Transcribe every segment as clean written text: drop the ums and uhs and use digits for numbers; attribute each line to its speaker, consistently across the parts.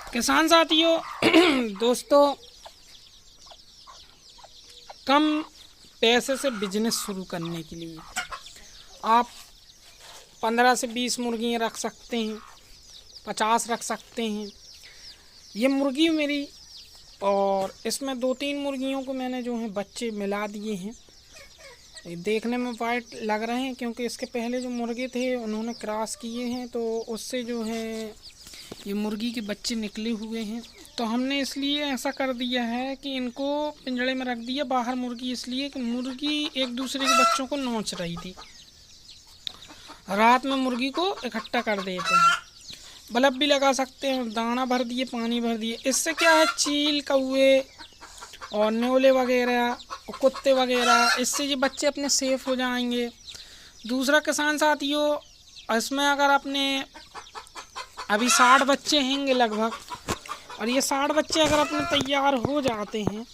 Speaker 1: किसान साथियों दोस्तों, कम पैसे से बिजनेस शुरू करने के लिए आप 15 से 20 मुर्गियाँ रख सकते हैं, 50 रख सकते हैं। ये मुर्गी मेरी, और इसमें 2-3 मुर्गियों को मैंने जो है बच्चे मिला दिए हैं। ये देखने में वाइट लग रहे हैं क्योंकि इसके पहले जो मुर्गे थे उन्होंने क्रॉस किए हैं, तो उससे जो है ये मुर्गी के बच्चे निकले हुए हैं। तो हमने इसलिए ऐसा कर दिया है कि इनको पिंजड़े में रख दिया बाहर मुर्गी, इसलिए कि मुर्गी एक दूसरे के बच्चों को नोच रही थी। रात में मुर्गी को इकट्ठा कर देते हैं, बल्ब भी लगा सकते हैं, दाना भर दिए, पानी भर दिए। इससे क्या है, चील कौए और न्योले वगैरह और कुत्ते वगैरह, इससे ये बच्चे अपने सेफ हो जाएंगे। दूसरा किसान साथियों, इसमें अगर अपने अभी 60 बच्चे हैंगे लगभग, और ये 60 बच्चे अगर अपने तैयार हो जाते हैं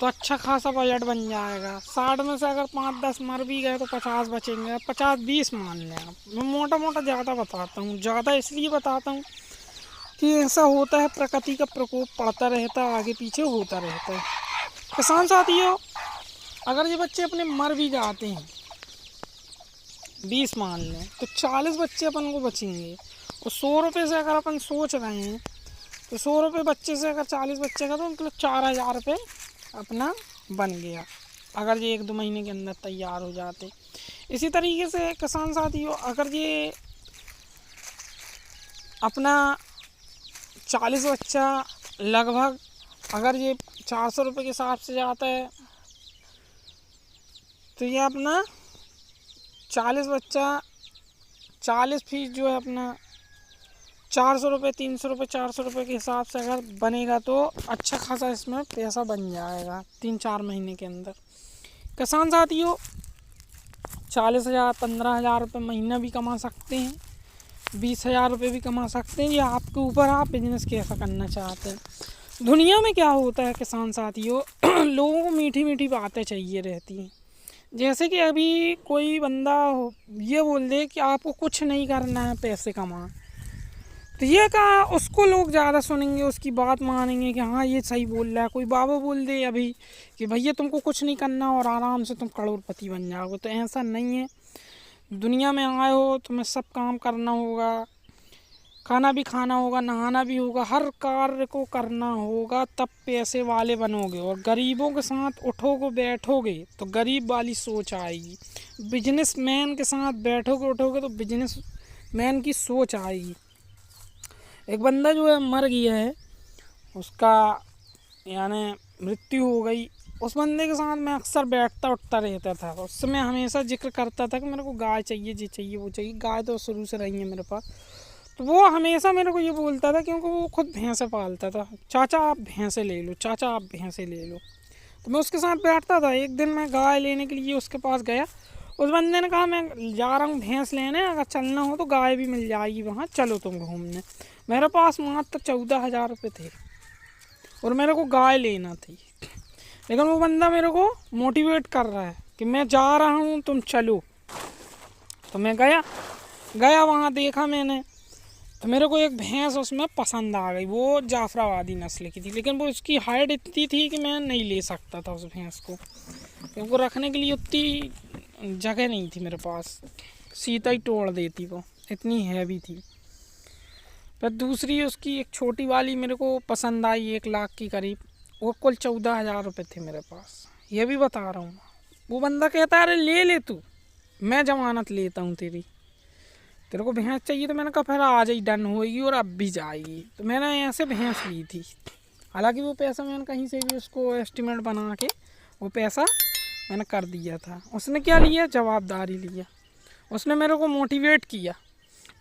Speaker 1: तो अच्छा खासा बजट बन जाएगा। 60 में से अगर 5-10 मर भी गए तो 50 बचेंगे। 50-20 मान लें आप। मैं मोटा मोटा ज़्यादा बताता हूँ, ज़्यादा इसलिए बताता हूँ कि ऐसा होता है, प्रकृति का प्रकोप पड़ता रहता है, आगे पीछे होता रहता है। किसान साथियों, अगर ये बच्चे अपने मर भी जाते हैं, 20 मान लें, तो 40 बच्चे अपन को बचेंगे। और 100 रुपये से अगर अपन सोच रहे हैं तो 100 रुपये बच्चे से अगर 40 बच्चे का, तो मतलब 4000 रुपये अपना बन गया, अगर ये 1-2 महीने के अंदर तैयार हो जाते। इसी तरीके से किसान साथियों, अगर ये अपना 40 बच्चा लगभग, अगर ये 400 रुपये के हिसाब से जाता है, तो ये अपना 40 बच्चा 40 फीस जो है अपना 400 रुपये, 300 रुपये, 400 रुपये के हिसाब से अगर बनेगा तो अच्छा खासा इसमें पैसा बन जाएगा 3-4 महीने के अंदर। किसान साथियों, 40,000 15,000 रुपये महीना भी कमा सकते हैं, 20,000 रुपये भी कमा सकते हैं। ये आपके ऊपर, आप बिजनेस कैसा करना चाहते हैं। दुनिया में क्या होता है किसान साथियों, लोगों को मीठी मीठी बातें चाहिए रहती हैं। जैसे कि अभी कोई बंदा ये बोल दे कि आपको कुछ नहीं करना है, पैसे कमा, तो ये कहा उसको लोग ज़्यादा सुनेंगे, उसकी बात मानेंगे कि हाँ ये सही बोल रहा है। कोई बाबा बोल दे अभी कि भैया तुमको कुछ नहीं करना और आराम से तुम करोड़पति बन जाओगे, तो ऐसा नहीं है। दुनिया में आए हो, तुम्हें सब काम करना होगा, खाना भी खाना होगा, नहाना भी होगा, हर कार्य को करना होगा, तब पैसे वाले बनोगे। और गरीबों के साथ उठोगे बैठोगे तो गरीब वाली सोच आएगी। बिजनेसमैन के साथ बैठोगे उठोगे तो बिजनेसमैन की सोच आएगी। एक बंदा जो है मर गया है, उसका यानी मृत्यु हो गई, उस बंदे के साथ मैं अक्सर बैठता उठता रहता था। उससे मैं हमेशा जिक्र करता था कि मेरे को गाय चाहिए, ये चाहिए, वो चाहिए। गाय तो शुरू से रही है मेरे पास, तो वो हमेशा मेरे को ये बोलता था, क्योंकि वो खुद भैंसें पालता था, चाचा आप भैंसें ले लो, चाचा आप भैंसें ले लो। तो मैं उसके साथ बैठता था। एक दिन मैं गाय लेने के लिए उसके पास गया, उस बंदे ने कहा मैं जा रहा हूँ भैंस लेने, अगर चलना हो तो गाय भी मिल जाएगी वहाँ, चलो तुम घूमने। मेरे पास मात्र 14,000 रुपये थे और मेरे को गाय लेना थी, लेकिन वो बंदा मेरे को मोटिवेट कर रहा है कि मैं जा रहा हूँ तुम चलो। तो मैं गया वहाँ, देखा मैंने, तो मेरे को एक भैंस उसमें पसंद आ गई। वो जाफराबादी नस्ल की थी, लेकिन वो उसकी हाइट इतनी थी कि मैं नहीं ले सकता था उस भैंस को, क्योंकि रखने के लिए उतनी जगह नहीं थी मेरे पास, सीता ही तोड़ देती, वो इतनी हैवी थी। पर दूसरी उसकी एक छोटी वाली मेरे को पसंद आई, 1 लाख की करीब। वो कुल 14,000 रुपये थे मेरे पास, ये भी बता रहा हूँ। वो बंदा कहता है अरे ले ले तू, मैं जमानत लेता हूँ तेरी, तेरे को भैंस चाहिए। तो मैंने कहा फिर आज ही डन होगी और अब भी जाएगी। तो मैंने ऐसे भैंस ली थी। हालांकि वो पैसा मैंने कहीं से भी उसको एस्टिमेट बना के वो पैसा मैंने कर दिया था। उसने क्या लिया, जवाबदारी लिया। उसने मेरे को मोटिवेट किया।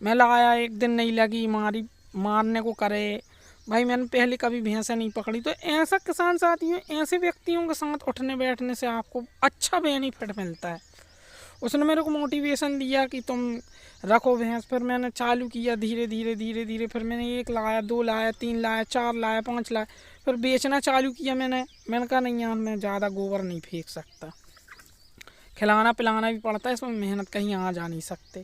Speaker 1: मैं लाया, एक दिन नहीं लगी, मारने को करे। भाई मैंने पहले कभी भैंसें नहीं पकड़ी। तो ऐसा किसान साथियों, ऐसे व्यक्तियों के साथ उठने बैठने से आपको अच्छा बेनिफिट मिलता है। उसने मेरे को मोटिवेशन दिया कि तुम रखो भैंस। फिर मैंने चालू किया धीरे धीरे धीरे धीरे। फिर मैंने 1 लाया, 2 लाया, 3 लाया, 4 लाया, 5 लाया। फिर बेचना चालू किया मैंने कहा नहीं यार, मैं ज़्यादा गोबर नहीं फेंक सकता, खिलाना पिलाना भी पड़ता है, इसमें मेहनत कहीं आ जा नहीं सकते।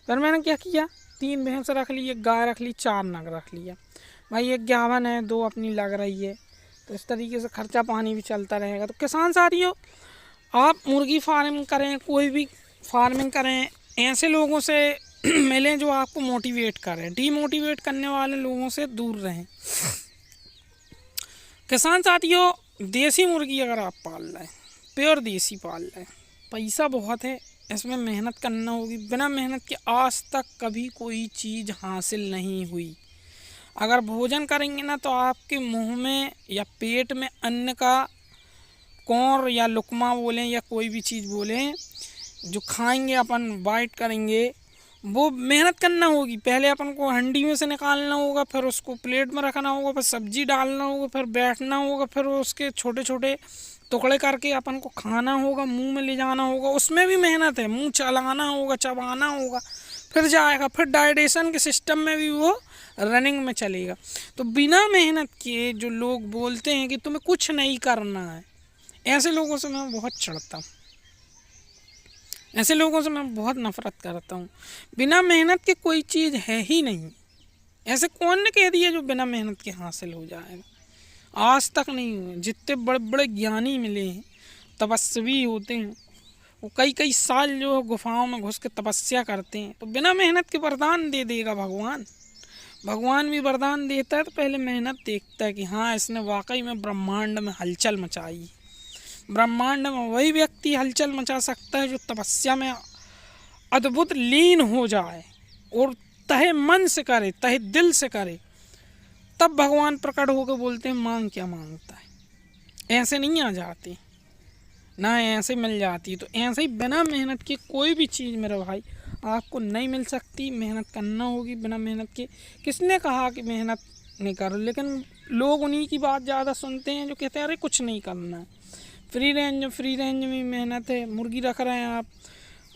Speaker 1: फिर मैंने क्या किया, 3 भैंस रख ली, 1 गाय रख ली, 4 नग रख लिया। भाई 51 है, 2 अपनी लग रही है, तो इस तरीके से खर्चा पानी भी चलता रहेगा। तो किसान साथियों, आप मुर्गी फार्मिंग करें, कोई भी फार्मिंग करें, ऐसे लोगों से मिलें जो आपको मोटिवेट करें। डीमोटिवेट करने वाले लोगों से दूर रहें। किसान साथियों, देसी मुर्गी अगर आप पाल रहे हैं, प्योर देसी पाल रहे हैं, पैसा बहुत है, इसमें मेहनत करना होगी। बिना मेहनत के आज तक कभी कोई चीज़ हासिल नहीं हुई। अगर भोजन करेंगे ना, तो आपके मुंह में या पेट में अन्न का कौर या लुकमा बोलें या कोई भी चीज़ बोलें, जो खाएंगे अपन, बाइट करेंगे, वो मेहनत करना होगी। पहले अपन को हंडी में से निकालना होगा, फिर उसको प्लेट में रखना होगा, फिर सब्जी डालना होगा, फिर बैठना होगा, फिर उसके छोटे छोटे टुकड़े करके अपन को खाना होगा, मुंह में ले जाना होगा। उसमें भी मेहनत है, मुंह चलाना होगा, चबाना होगा, फिर जाएगा, फिर डाइजेशन के सिस्टम में भी वो रनिंग में चलेगा। तो बिना मेहनत के जो लोग बोलते हैं कि तुम्हें कुछ नहीं करना है, ऐसे लोगों से मैं बहुत चिढ़ता हूँ, ऐसे लोगों से मैं बहुत नफरत करता हूँ। बिना मेहनत के कोई चीज़ है ही नहीं। ऐसे कौन ने कह दिया जो बिना मेहनत के हासिल हो जाएगा? आज तक नहीं हुए। जितने बड़े बड़े ज्ञानी मिले हैं, तपस्वी होते हैं, वो कई कई साल जो गुफाओं में घुस के तपस्या करते हैं, तो बिना मेहनत के वरदान दे देगा भगवान। भगवान भी वरदान देता है तो पहले मेहनत देखता है कि हाँ, इसने वाकई में ब्रह्मांड में हलचल मचाई। ब्रह्मांड में वही व्यक्ति हलचल मचा सकता है जो तपस्या में अद्भुत लीन हो जाए और तहे मन से करे, तहे दिल से करे, तब भगवान प्रकट होकर बोलते हैं मांग क्या मांगता है। ऐसे नहीं आ जाते ना, ऐसे मिल जाती। तो ऐसे ही बिना मेहनत के कोई भी चीज़ मेरे भाई आपको नहीं मिल सकती। मेहनत करना होगी। बिना मेहनत के किसने कहा कि मेहनत नहीं करो? लेकिन लोग उन्हीं की बात ज़्यादा सुनते हैं जो कहते हैं अरे कुछ नहीं करना है, फ्री रेंज में मेहनत है। मुर्गी रख रहे हैं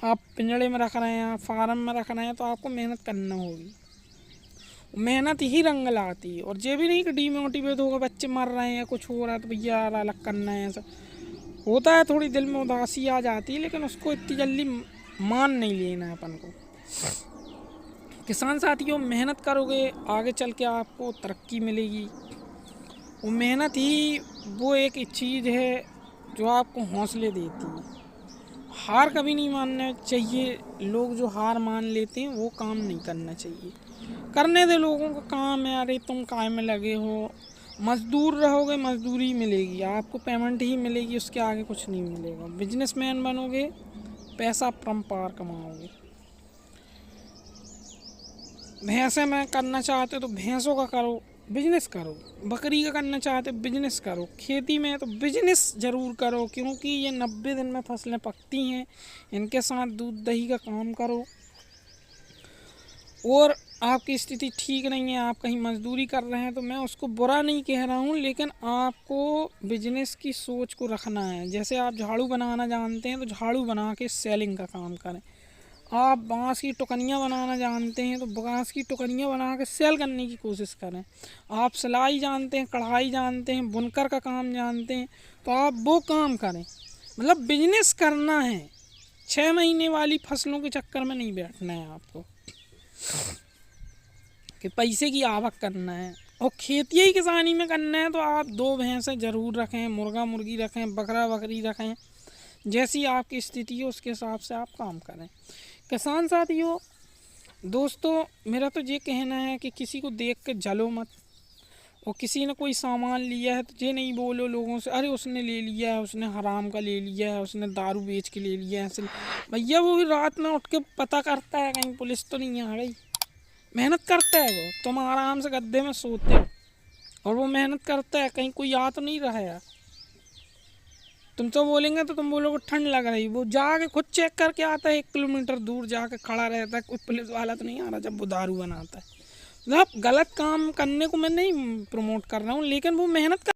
Speaker 1: आप पिंजड़े में रख रहे हैं, आप फार्म में रख रहे हैं, तो आपको मेहनत करना होगी। मेहनत ही रंग लाती है। और ये भी नहीं कि डीमोटिवेट होगा, बच्चे मर रहे हैं, कुछ हो रहा है तो भैया यार अलग करना है। ऐसा होता है, थोड़ी दिल में उदासी आ जाती है, लेकिन उसको इतनी जल्दी मान नहीं लेना है अपन को। किसान साथियों, मेहनत करोगे आगे चल के आपको तरक्की मिलेगी। वो मेहनत ही वो एक चीज़ है जो आपको हौसले देती है। हार कभी नहीं मानना चाहिए। लोग जो हार मान लेते हैं वो काम नहीं करना चाहिए। करने दे लोगों का काम है। अरे तुम काय में लगे हो, मजदूर रहोगे, मजदूरी मिलेगी, आपको पेमेंट ही मिलेगी, उसके आगे कुछ नहीं मिलेगा। बिजनेसमैन बनोगे, पैसा परम्पार कमाओगे। भैंसे में करना चाहते हो तो भैंसों का करो, बिजनेस करो। बकरी का करना चाहते हो बिजनेस करो। खेती में तो बिजनेस ज़रूर करो, क्योंकि ये 90 दिन में फसलें पकती हैं। इनके साथ दूध दही का काम करो। और आपकी स्थिति ठीक नहीं है, आप कहीं मजदूरी कर रहे हैं, तो मैं उसको बुरा नहीं कह रहा हूँ, लेकिन आपको बिजनेस की सोच को रखना है। जैसे आप झाड़ू बनाना जानते हैं तो झाड़ू बना के सेलिंग का काम करें। आप बांस की टुकनियाँ बनाना जानते हैं तो बांस की टुकनियाँ बना के सेल करने की कोशिश करें। आप सिलाई जानते हैं, कढ़ाई जानते हैं, बुनकर का काम जानते हैं, तो आप वो काम करें। मतलब बिजनेस करना है। 6 महीने वाली फसलों के चक्कर में नहीं बैठना है आपको कि पैसे की आवक करना है। और खेती ही किसानी में करना है तो आप 2 भैंसें ज़रूर रखें, मुर्गा मुर्गी रखें, बकरा बकरी रखें। जैसी आपकी स्थिति हो उसके हिसाब से आप काम करें। किसान साथियों, दोस्तों, मेरा तो ये कहना है कि किसी को देख के जलो मत। और किसी ने कोई सामान लिया है तो ये नहीं बोलो लोगों से अरे उसने ले लिया है, उसने हराम का ले लिया है, उसने दारू बेच के ले लिया है। ऐसे भैया वो भी रात में उठ के पता करता है कहीं पुलिस तो नहीं आ गई। मेहनत करता है वो, तुम आराम से गद्दे में सोते हो और वो मेहनत करता है, कहीं कोई आ तो नहीं रहा है। तुम तो बोलेंगे तो तुम बोलोगे ठंड लग रही, वो जाके खुद चेक करके आता है। 1 किलोमीटर दूर जाके खड़ा रहता है, कोई पुलिस वाला तो नहीं आ रहा जब वो दारू बनाता है। मतलब गलत काम करने को मैं नहीं प्रमोट कर रहा हूँ, लेकिन वो मेहनत